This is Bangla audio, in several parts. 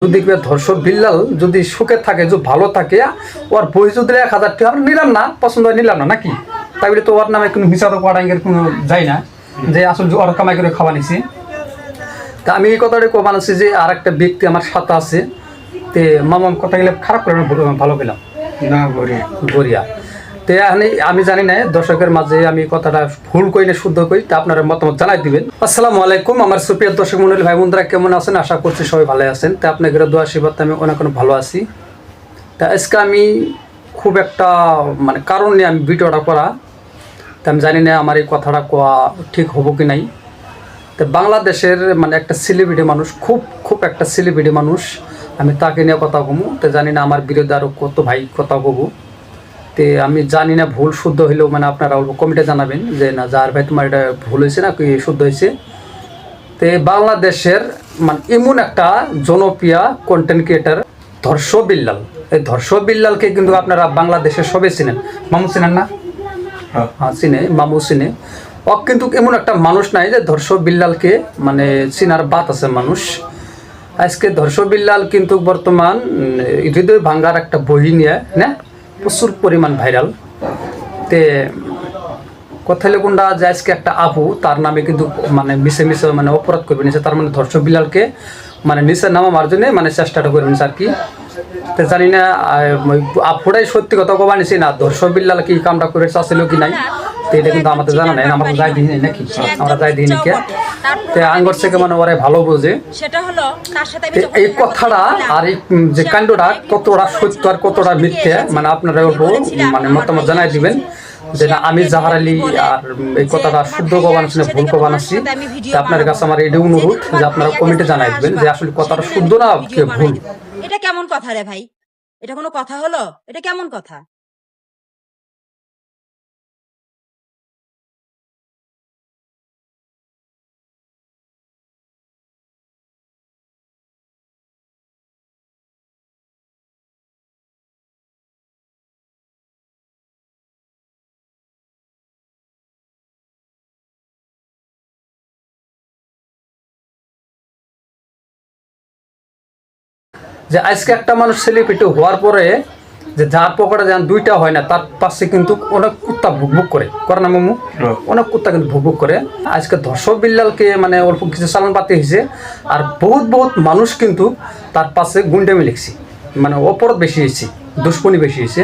যদি ধর্ষক বিল্লাল যদি সুখে থাকে যদি ভালো থাকে ওর বই যদি 1000 টাকা নিলাম না পছন্দ হয় নিলাম না নাকি তাই বলে তো ওর নামে কোনো মিশাদ করাঙ্গের কোনো যাই না যে আসলে ওর কামাই করে খাওয়া নিছি। তা আমি এই কথাটা কো বানাচ্ছি যে আর একটা ব্যক্তি আমার সাথে আছে তে মামাম কথা গেলে খারাপ করে ভালো পেলাম না গড়িয়া তে আমি জানি না দর্শকের মাঝে আমি কথাটা ভুল কই না শুদ্ধ কই তা আপনারা মতামত জানাই দিবেন। আসসালামু আলাইকুম আমার সুপ্রিয় দর্শক মণ্ডলী ভাই বোনরা কেমন আছেন, আশা করছি সবাই ভালো আছেন। তা আপনাদের দোয়া আশীর্বাদ আমি অনেক ভালো আছি। তা আজকে আমি খুব একটা মানে কারণ নিয়ে আমি ভিডিওটা করা, তা আমি জানি না আমার এই কথাটা কোয়া ঠিক হবো কি নাই। তো বাংলাদেশের মানে একটা সেলিব্রিটি মানুষ, খুব একটা সেলিব্রিটি মানুষ, আমি তাকে নিয়ে কথা কমু। তো জানি না আমার বিরুদ্ধে আরও কত ভাই কথা কবু। তে আমি জানি না ভুল শুদ্ধ হইলেও মানে আপনারা অল্প কমেন্টে জানাবেন যে না যার ভাই তোমার এটা ভুল হয়েছে না কি শুদ্ধ হয়েছে। তো বাংলাদেশের মানে এমন একটা জনপ্রিয় কন্টেন্ট ক্রিয়েটার ধর্ষক বিল্লাল, এই ধর্ষক বিল্লালকে কিন্তু আপনারা বাংলাদেশের সবে চিনেন। মামু চিনেন না? হ্যাঁ চিনে, মামু চিনে। ও কিন্তু এমন একটা মানুষ নাই যে ধর্ষক বিল্লালকে মানে চিনার বাত আছে মানুষ। আজকে ধর্ষক বিল্লাল কিন্তু বর্তমান হৃদয় ভাঙ্গার একটা বই নিয়ে না প্রচুর পরিমাণ ভাইরাল। তে কোথায় কোনটা যে আজকে একটা আপু তার নামে কিন্তু মানে মিশে মানে অপরাধ করবে নিছে, তার মানে ধর্ষক বিল্লালকে মানে নিচে নামার জন্য মানে চেষ্টাটা করবে নিছে আর কি। তো জানি না আপুরাই সত্যি কথা কবা নিছি না ধর্ষক বিল্লাল কি কামটা করে চাচ্ছিল কি নাই, তো এটা কিন্তু আমাদের জানা নাই, আমাদের যাই দিই নাকি আমরা যাই দিই নাকি। তো আঙ্গর থেকে মানে ওরাই ভালো বোঝে এই কথাটা আর এই যে কাণ্ডটা কতটা সত্য আর কতটা মিথ্যে মানে আপনারা মানে মতামত জানাই দিবেন যে না আমি জাহার আলী আর এই কথাটা শুদ্ধ বানাচ্ছি না ভুল বানাচ্ছি। আপনার কাছে আমার এটি অনুরোধ যে আপনারা কমেন্টে জানাই দিবেন যে আসলে কথাটা শুদ্ধ না ভুল। এটা কেমন কথা রে ভাই? এটা কোনো কথা হলো? এটা কেমন কথা? যে আজকে একটা মানুষ সেলিব্রিটি হওয়ার পরে যে যার পকেটে যেন দুইটা হয় না তার পাশে কিন্তু অনেক কুত্তা ভুকভুক করে না মামু, অনেক কুত্তা কিন্তু ভুকভুক করে। আজকে ধর্ষক বিল্লালকে মানে অল্প কিছু চালান পাতি হয়েছে আর বহুত মানুষ কিন্তু তার পাশে গুন্ডামি লিখছে, মানে অপরাধ বেশি হয়েছে, দুশ্মনী বেশি হয়েছে।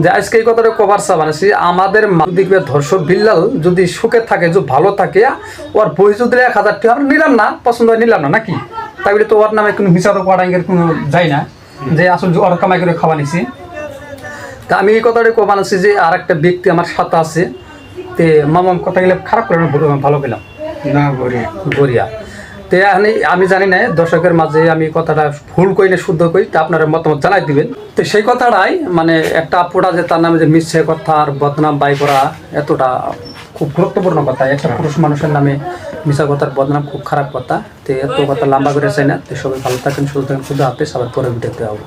যে আজকে এই কথাটা কভার চা বানাচ্ছি আমাদের দেখবে ধর্ষক বিল্লাল যদি সুখে থাকে যদি ভালো থাকে ওর বই যদি 1000 টাকা নিলাম না পছন্দ হয় নিলাম না নাকি তাই বলে তো ওর নামে কোনো মিশাদ করাঙ্গের কোনো যাই না যে আসলে ওর কামাই করে খাওয়া নিছি। তা আমি এই কথাটা কো বানাচ্ছি যে আর একটা ব্যক্তি আমার সাথে আছে তে মামাম কথা গেলে খারাপ করে ভালো পেলাম না গড়িয়া। তো আমি জানি না দর্শকের মাঝে আমি কথাটা ভুল কই না শুদ্ধ কই তা আপনারা মতামত জানাই দিবেন। তো সেই কথাটাই মানে একটা আপুটা যে তার নামে যে মিথ্যে কথা আর বদনাম বাই করা এতটা খুব গুরুত্বপূর্ণ কথা। একটা পুরুষ মানুষের নামে মিশা কথার বদনাম খুব খারাপ কথা। তো এত কথা লম্বা করে চাই না। তো সবাই ভালো থাকেন, সুস্থ থাকেন, শুধু হাতে সবার পরে ভিডিওতে হবো।